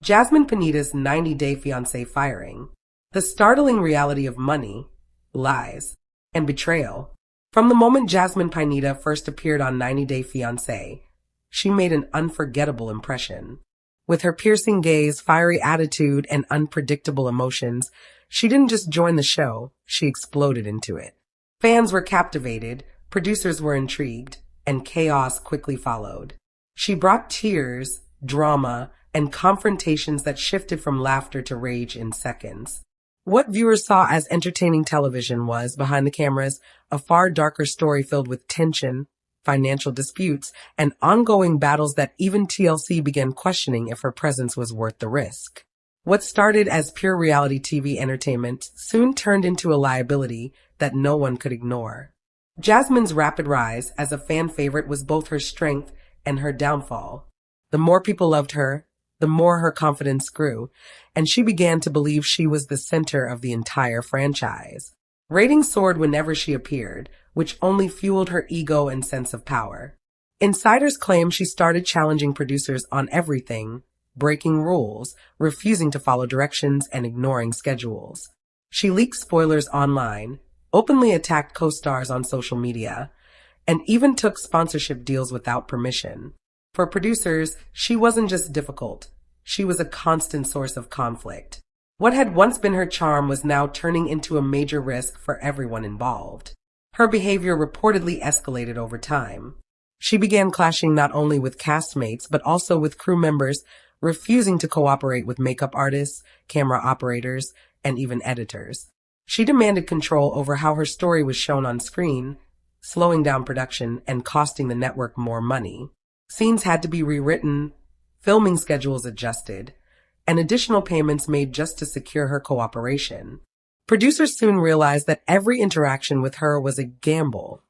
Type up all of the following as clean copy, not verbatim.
Jasmine Panita's 90-day fiancé firing. The startling reality of money, lies, and betrayal. From the moment Jasmine Panita first appeared on 90-Day Fiancé, she made an unforgettable impression. With her piercing gaze, fiery attitude, and unpredictable emotions, she didn't just join the show, she exploded into it. Fans were captivated, producers were intrigued, and chaos quickly followed. She brought tears, drama, and confrontations that shifted from laughter to rage in seconds. What viewers saw as entertaining television was, behind the cameras, a far darker story filled with tension, financial disputes, and ongoing battles that even TLC began questioning if her presence was worth the risk. What started as pure reality TV entertainment soon turned into a liability that no one could ignore. Jasmine's rapid rise as a fan favorite was both her strength and her downfall. The more people loved her, the more her confidence grew, and she began to believe she was the center of the entire franchise. Ratings soared whenever she appeared, which only fueled her ego and sense of power. Insiders claim she started challenging producers on everything, breaking rules, refusing to follow directions, and ignoring schedules. She leaked spoilers online, openly attacked co-stars on social media, and even took sponsorship deals without permission. For producers, she wasn't just difficult. She was a constant source of conflict. What had once been her charm was now turning into a major risk for everyone involved. Her behavior reportedly escalated over time. She began clashing not only with castmates, but also with crew members, refusing to cooperate with makeup artists, camera operators, and even editors. She demanded control over how her story was shown on screen, slowing down production and costing the network more money. Scenes had to be rewritten, filming schedules adjusted, and additional payments made just to secure her cooperation. Producers soon realized that every interaction with her was a gamble.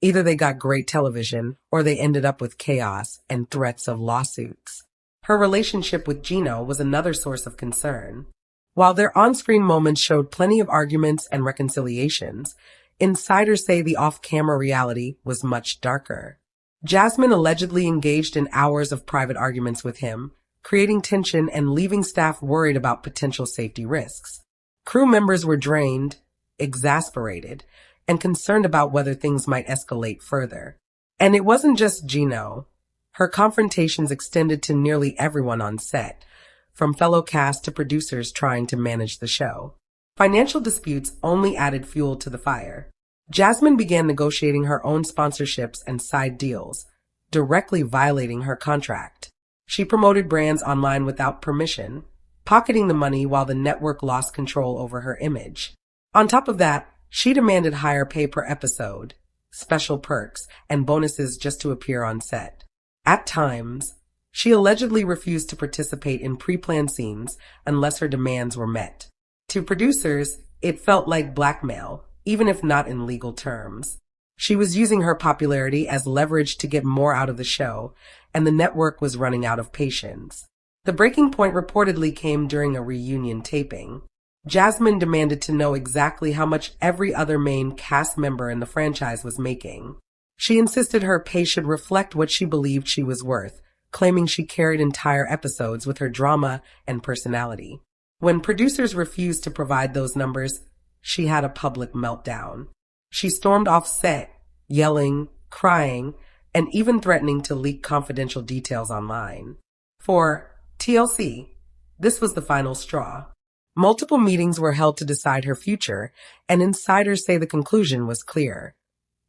Either they got great television, or they ended up with chaos and threats of lawsuits. Her relationship with Gino was another source of concern. While their on-screen moments showed plenty of arguments and reconciliations, insiders say the off-camera reality was much darker. Jasmine allegedly engaged in hours of private arguments with him, creating tension and leaving staff worried about potential safety risks. Crew members were drained, exasperated, and concerned about whether things might escalate further. And it wasn't just Gino. Her confrontations extended to nearly everyone on set, from fellow cast to producers trying to manage the show. Financial disputes only added fuel to the fire. Jasmine began negotiating her own sponsorships and side deals, directly violating her contract. She promoted brands online without permission, pocketing the money while the network lost control over her image. On top of that, she demanded higher pay per episode, special perks, and bonuses just to appear on set. At times, she allegedly refused to participate in pre-planned scenes unless her demands were met. To producers, it felt like blackmail, even if not in legal terms. She was using her popularity as leverage to get more out of the show, and the network was running out of patience. The breaking point reportedly came during a reunion taping. Jasmine demanded to know exactly how much every other main cast member in the franchise was making. She insisted her pay should reflect what she believed she was worth, claiming she carried entire episodes with her drama and personality. When producers refused to provide those numbers, she had a public meltdown. She stormed off set, yelling, crying, and even threatening to leak confidential details online. For TLC, this was the final straw. Multiple meetings were held to decide her future, and insiders say the conclusion was clear.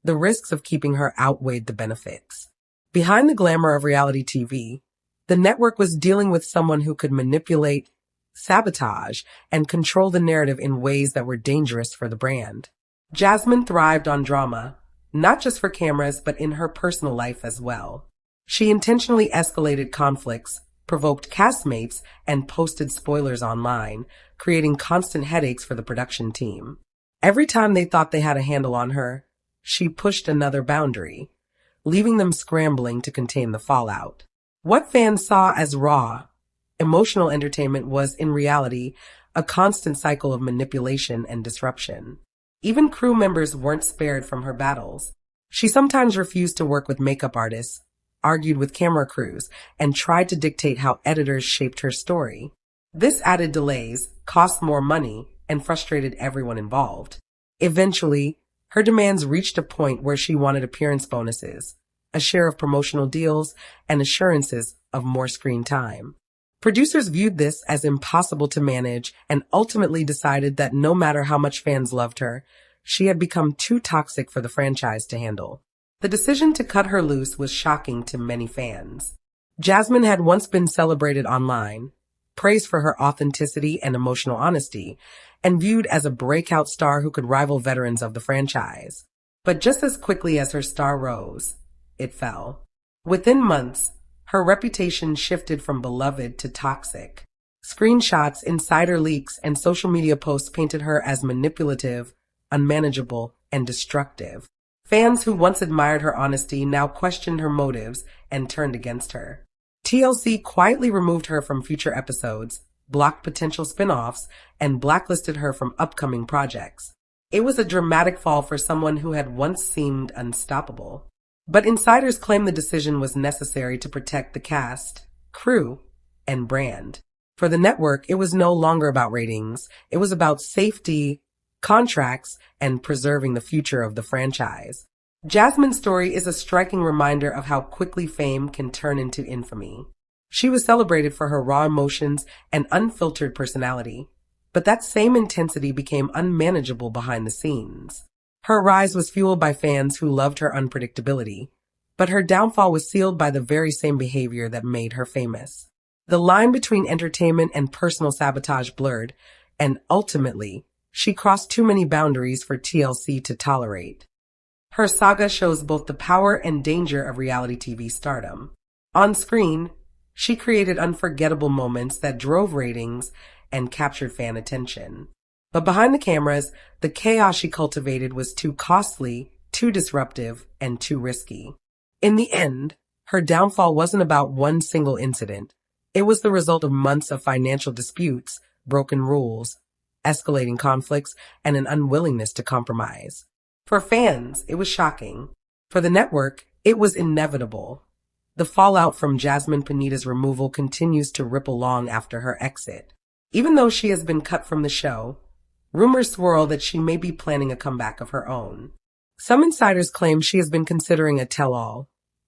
The risks of keeping her outweighed the benefits. Behind the glamour of reality TV, the network was dealing with someone who could manipulate, sabotage, and control the narrative in ways that were dangerous for the brand. Jasmine thrived on drama, not just for cameras, but in her personal life as well. She intentionally escalated conflicts, provoked castmates, and posted spoilers online, creating constant headaches for the production team. Every time they thought they had a handle on her, she pushed another boundary, leaving them scrambling to contain the fallout. What fans saw as raw, emotional entertainment was, in reality, a constant cycle of manipulation and disruption. Even crew members weren't spared from her battles. She sometimes refused to work with makeup artists, argued with camera crews, and tried to dictate how editors shaped her story. This added delays, cost more money, and frustrated everyone involved. Eventually, her demands reached a point where she wanted appearance bonuses, a share of promotional deals, and assurances of more screen time. Producers viewed this as impossible to manage and ultimately decided that no matter how much fans loved her, she had become too toxic for the franchise to handle. The decision to cut her loose was shocking to many fans. Jasmine had once been celebrated online, praised for her authenticity and emotional honesty, and viewed as a breakout star who could rival veterans of the franchise. But just as quickly as her star rose, it fell. Within months, her reputation shifted from beloved to toxic. Screenshots, insider leaks, and social media posts painted her as manipulative, unmanageable, and destructive. Fans who once admired her honesty now questioned her motives and turned against her. TLC quietly removed her from future episodes, blocked potential spin-offs, and blacklisted her from upcoming projects. It was a dramatic fall for someone who had once seemed unstoppable. But insiders claim the decision was necessary to protect the cast, crew, and brand. For the network, it was no longer about ratings. It was about safety, contracts, and preserving the future of the franchise. Jasmine's story is a striking reminder of how quickly fame can turn into infamy. She was celebrated for her raw emotions and unfiltered personality, but that same intensity became unmanageable behind the scenes. Her rise was fueled by fans who loved her unpredictability, but her downfall was sealed by the very same behavior that made her famous. The line between entertainment and personal sabotage blurred, and ultimately, she crossed too many boundaries for TLC to tolerate. Her saga shows both the power and danger of reality TV stardom. On screen, she created unforgettable moments that drove ratings and captured fan attention. But behind the cameras, the chaos she cultivated was too costly, too disruptive, and too risky. In the end, her downfall wasn't about one single incident. It was the result of months of financial disputes, broken rules, escalating conflicts, and an unwillingness to compromise. For fans, it was shocking. For the network, it was inevitable. The fallout from Jasmine Panita's removal continues to ripple long after her exit. Even though she has been cut from the show, rumors swirl that she may be planning a comeback of her own. Some insiders claim she has been considering a tell-all,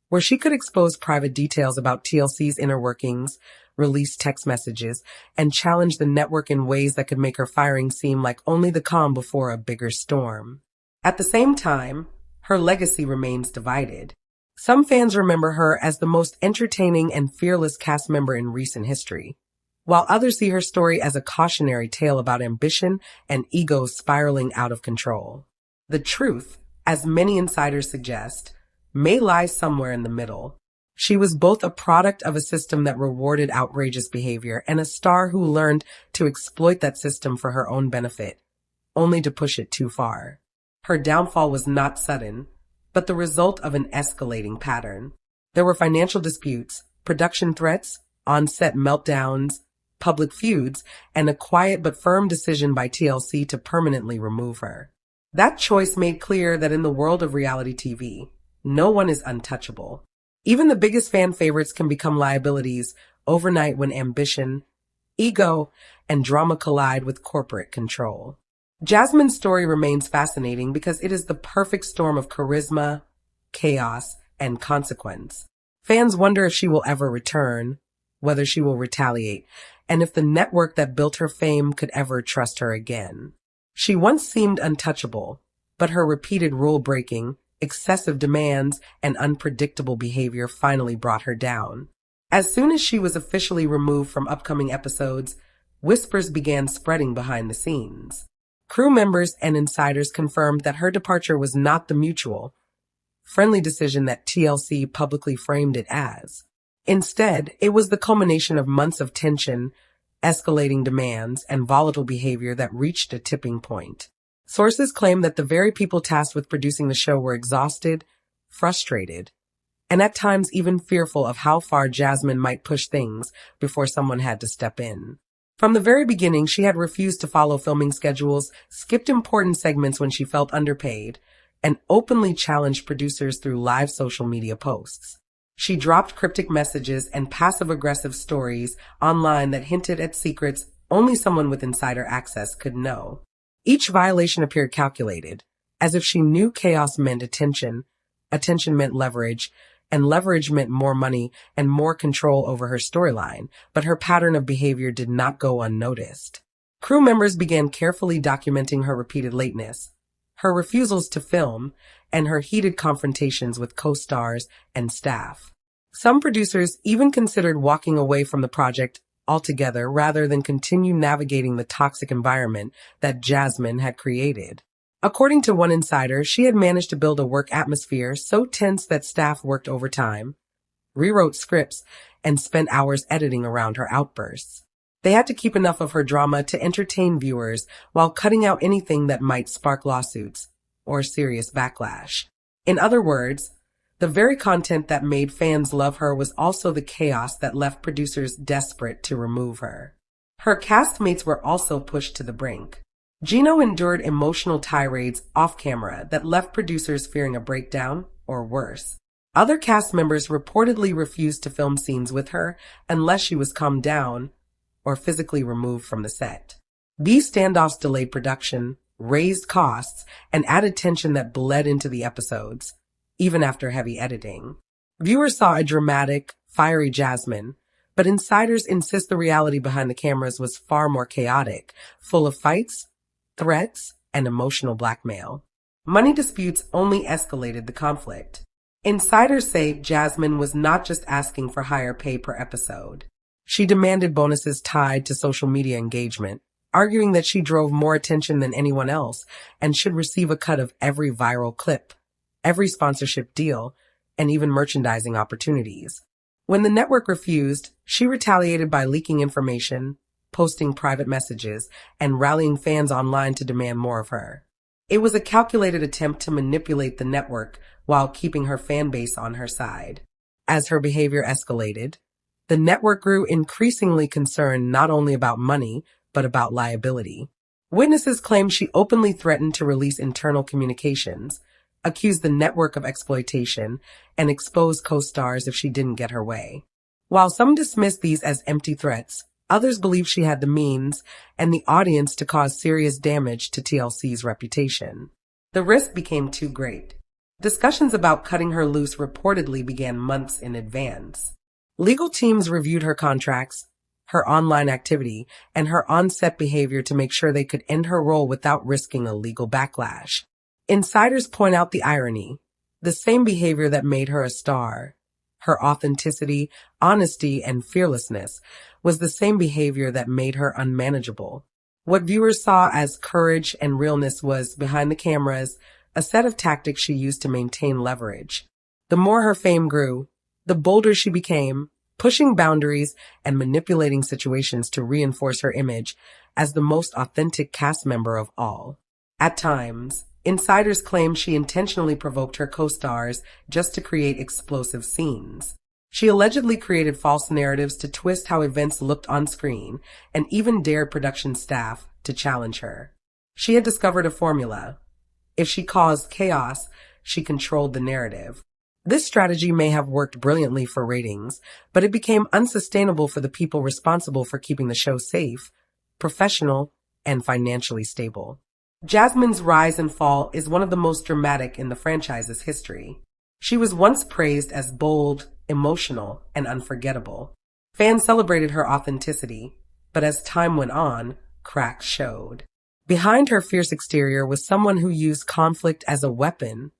where she could expose private details about TLC's inner workings, release text messages, and challenge the network in ways that could make her firing seem like only the calm before a bigger storm. At the same time, her legacy remains divided. Some fans remember her as the most entertaining and fearless cast member in recent history, while others see her story as a cautionary tale about ambition and ego spiraling out of control. The truth, as many insiders suggest, may lie somewhere in the middle. She was both a product of a system that rewarded outrageous behavior and a star who learned to exploit that system for her own benefit, only to push it too far. Her downfall was not sudden, but the result of an escalating pattern. There were financial disputes, production threats, on-set meltdowns, public feuds, and a quiet but firm decision by TLC to permanently remove her. That choice made clear that in the world of reality TV, no one is untouchable. Even the biggest fan favorites can become liabilities overnight when ambition, ego, and drama collide with corporate control. Jasmine's story remains fascinating because it is the perfect storm of charisma, chaos, and consequence. Fans wonder if she will ever return, whether she will retaliate, and if the network that built her fame could ever trust her again. She once seemed untouchable, but her repeated rule-breaking, excessive demands, and unpredictable behavior finally brought her down. As soon as she was officially removed from upcoming episodes, whispers began spreading behind the scenes. Crew members and insiders confirmed that her departure was not the mutual, friendly decision that TLC publicly framed it as. Instead, it was the culmination of months of tension, escalating demands, and volatile behavior that reached a tipping point. Sources claim that the very people tasked with producing the show were exhausted, frustrated, and at times even fearful of how far Jasmine might push things before someone had to step in. From the very beginning, she had refused to follow filming schedules, skipped important segments when she felt underpaid, and openly challenged producers through live social media posts. She dropped cryptic messages and passive-aggressive stories online that hinted at secrets only someone with insider access could know. Each violation appeared calculated, as if she knew chaos meant attention, attention meant leverage, and leverage meant more money and more control over her storyline, but her pattern of behavior did not go unnoticed. Crew members began carefully documenting her repeated lateness, her refusals to film, and her heated confrontations with co-stars and staff. Some producers even considered walking away from the project altogether rather than continue navigating the toxic environment that Jasmine had created. According to one insider, she had managed to build a work atmosphere so tense that staff worked overtime, rewrote scripts, and spent hours editing around her outbursts. They had to keep enough of her drama to entertain viewers while cutting out anything that might spark lawsuits or serious backlash. In other words, the very content that made fans love her was also the chaos that left producers desperate to remove her. Her castmates were also pushed to the brink. Gino endured emotional tirades off camera that left producers fearing a breakdown or worse. Other cast members reportedly refused to film scenes with her unless she was calmed down or physically removed from the set. These standoffs delayed production, raised costs, and added tension that bled into the episodes, even after heavy editing. Viewers saw a dramatic, fiery Jasmine, but insiders insist the reality behind the cameras was far more chaotic, full of fights, threats, and emotional blackmail. Money disputes only escalated the conflict. Insiders say Jasmine was not just asking for higher pay per episode. She demanded bonuses tied to social media engagement, arguing that she drove more attention than anyone else and should receive a cut of every viral clip, every sponsorship deal, and even merchandising opportunities. When the network refused, she retaliated by leaking information, posting private messages, and rallying fans online to demand more of her. It was a calculated attempt to manipulate the network while keeping her fan base on her side. As her behavior escalated, the network grew increasingly concerned not only about money, but about liability. Witnesses claimed she openly threatened to release internal communications, accused the network of exploitation, and exposed co-stars if she didn't get her way. While some dismissed these as empty threats, others believed she had the means and the audience to cause serious damage to TLC's reputation. The risk became too great. Discussions about cutting her loose reportedly began months in advance. Legal teams reviewed her contracts, her online activity, and her on-set behavior to make sure they could end her role without risking a legal backlash. Insiders point out the irony. The same behavior that made her a star, her authenticity, honesty, and fearlessness, was the same behavior that made her unmanageable. What viewers saw as courage and realness was, behind the cameras, a set of tactics she used to maintain leverage. The more her fame grew, the bolder she became, pushing boundaries and manipulating situations to reinforce her image as the most authentic cast member of all. At times, insiders claim she intentionally provoked her co-stars just to create explosive scenes. She allegedly created false narratives to twist how events looked on screen and even dared production staff to challenge her. She had discovered a formula. If she caused chaos, she controlled the narrative. This strategy may have worked brilliantly for ratings, but it became unsustainable for the people responsible for keeping the show safe, professional, and financially stable. Jasmine's rise and fall is one of the most dramatic in the franchise's history. She was once praised as bold, emotional, and unforgettable. Fans celebrated her authenticity, but as time went on, cracks showed. Behind her fierce exterior was someone who used conflict as a weapon,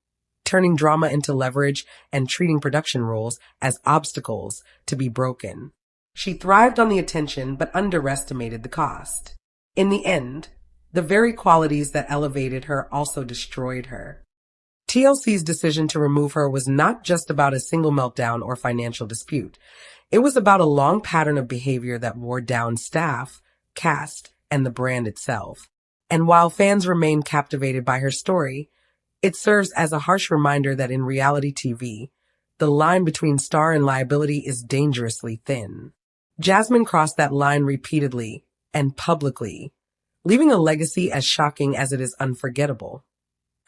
turning drama into leverage and treating production roles as obstacles to be broken. She thrived on the attention but underestimated the cost. In the end, the very qualities that elevated her also destroyed her. TLC's decision to remove her was not just about a single meltdown or financial dispute. It was about a long pattern of behavior that wore down staff, cast, and the brand itself. And while fans remain captivated by her story, it serves as a harsh reminder that in reality TV, the line between star and liability is dangerously thin. Jasmine crossed that line repeatedly and publicly, leaving a legacy as shocking as it is unforgettable.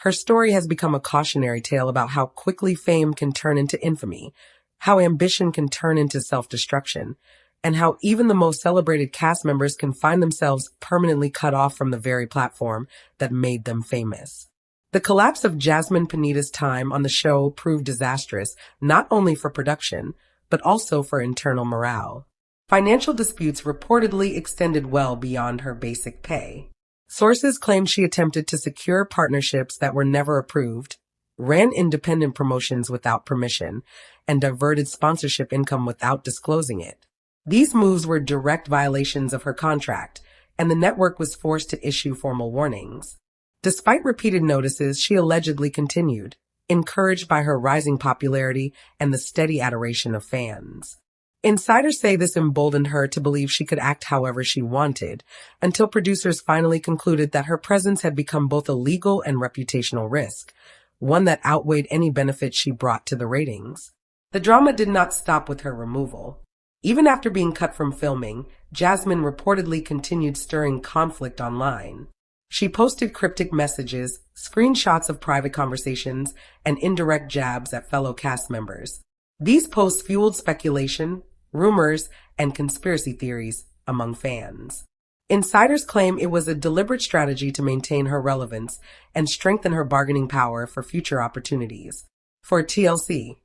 Her story has become a cautionary tale about how quickly fame can turn into infamy, how ambition can turn into self-destruction, and how even the most celebrated cast members can find themselves permanently cut off from the very platform that made them famous. The collapse of Jasmine Panita's time on the show proved disastrous, not only for production, but also for internal morale. Financial disputes reportedly extended well beyond her basic pay. Sources claim she attempted to secure partnerships that were never approved, ran independent promotions without permission, and diverted sponsorship income without disclosing it. These moves were direct violations of her contract, and the network was forced to issue formal warnings. Despite repeated notices, she allegedly continued, encouraged by her rising popularity and the steady adoration of fans. Insiders say this emboldened her to believe she could act however she wanted, until producers finally concluded that her presence had become both a legal and reputational risk, one that outweighed any benefit she brought to the ratings. The drama did not stop with her removal. Even after being cut from filming, Jasmine reportedly continued stirring conflict online. She posted cryptic messages, screenshots of private conversations, and indirect jabs at fellow cast members. These posts fueled speculation, rumors, and conspiracy theories among fans. Insiders claim it was a deliberate strategy to maintain her relevance and strengthen her bargaining power for future opportunities. For TLC,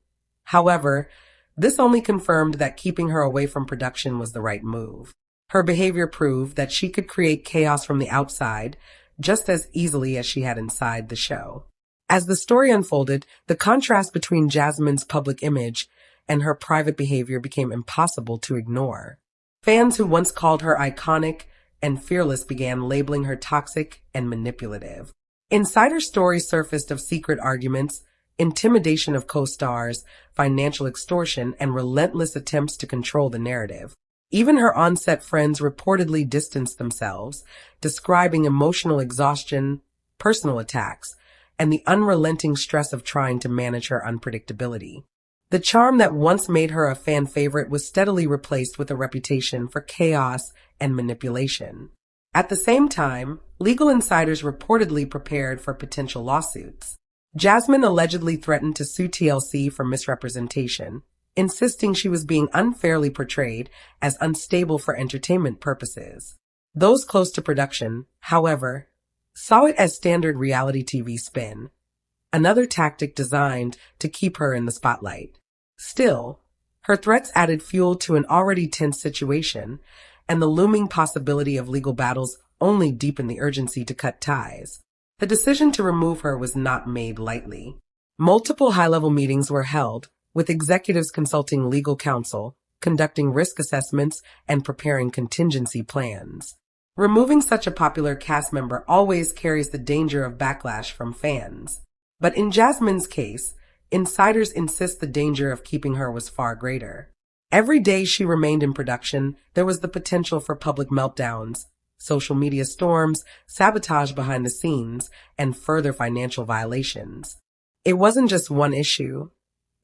however, this only confirmed that keeping her away from production was the right move. Her behavior proved that she could create chaos from the outside just as easily as she had inside the show. As the story unfolded, the contrast between Jasmine's public image and her private behavior became impossible to ignore. Fans who once called her iconic and fearless began labeling her toxic and manipulative. Insider stories surfaced of secret arguments, intimidation of co-stars, financial extortion, and relentless attempts to control the narrative. Even her on-set friends reportedly distanced themselves, describing emotional exhaustion, personal attacks, and the unrelenting stress of trying to manage her unpredictability. The charm that once made her a fan favorite was steadily replaced with a reputation for chaos and manipulation. At the same time, legal insiders reportedly prepared for potential lawsuits. Jasmine allegedly threatened to sue TLC for misrepresentation, insisting she was being unfairly portrayed as unstable for entertainment purposes. Those close to production, however, saw it as standard reality TV spin, another tactic designed to keep her in the spotlight. Still, her threats added fuel to an already tense situation, and the looming possibility of legal battles only deepened the urgency to cut ties. The decision to remove her was not made lightly. Multiple high-level meetings were held, with executives consulting legal counsel, conducting risk assessments, and preparing contingency plans. Removing such a popular cast member always carries the danger of backlash from fans. But in Jasmine's case, insiders insist the danger of keeping her was far greater. Every day she remained in production, there was the potential for public meltdowns, social media storms, sabotage behind the scenes, and further financial violations. It wasn't just one issue.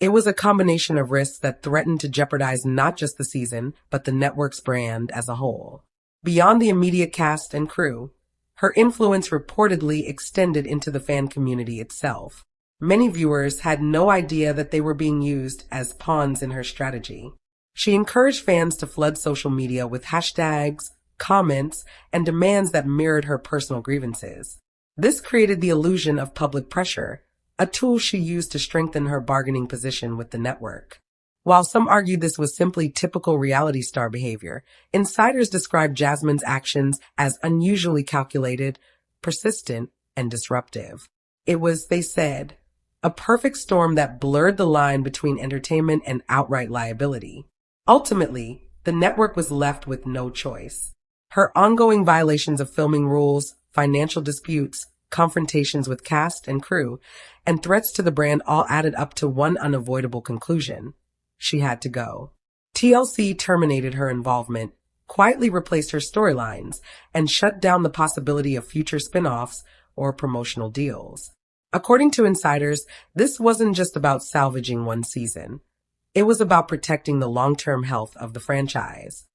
It was a combination of risks that threatened to jeopardize not just the season, but the network's brand as a whole. Beyond the immediate cast and crew, her influence reportedly extended into the fan community itself. Many viewers had no idea that they were being used as pawns in her strategy. She encouraged fans to flood social media with hashtags, comments, and demands that mirrored her personal grievances. This created the illusion of public pressure, a tool she used to strengthen her bargaining position with the network. While some argued this was simply typical reality star behavior, insiders described Jasmine's actions as unusually calculated, persistent, and disruptive. It was, they said, a perfect storm that blurred the line between entertainment and outright liability. Ultimately, the network was left with no choice. Her ongoing violations of filming rules, financial disputes, confrontations with cast and crew, and threats to the brand all added up to one unavoidable conclusion. She had to go. TLC terminated her involvement, quietly replaced her storylines, and shut down the possibility of future spin-offs or promotional deals. According to insiders, this wasn't just about salvaging one season. It was about protecting the long-term health of the franchise.